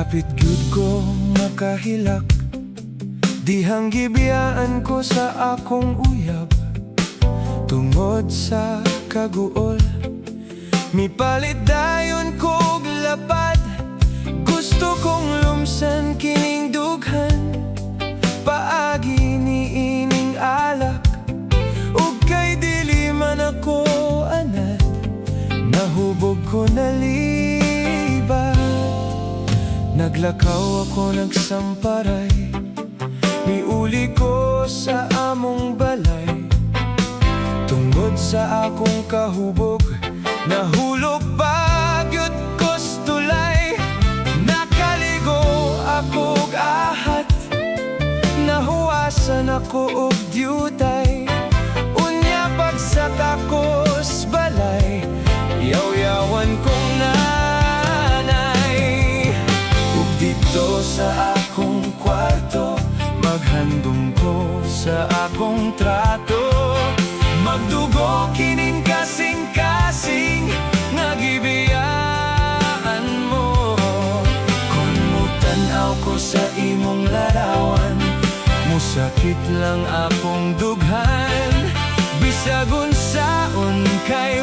Hapit gyud ko makahilak, dihang gibiyaan ko sa akong uyab. Tungod sa kaguol, mipalit dayon kog lapad. Gusto kong lumsan kining dughan, paagi niining alak. Ug kay dili man ako anad, nahubog ko na libat. Naglakaw ako nagsamparay, miuli ko sa among balay. Tungod sa akong kahubog, nahulog bagyot kos tulay. Nakaligo akog ahat, nahuwasan ako og diyutay. Unya pagsaka kos balay, yaw-yawan kong nanay. Ug dito sa akong kwarto, maghandom ko sa akong trato. Magdugo kining kasing-kasing nga gibiyaan mo. Kung mutanaw ko sa imong larawan, musakit lang akong dughan. Bisag unsaon kay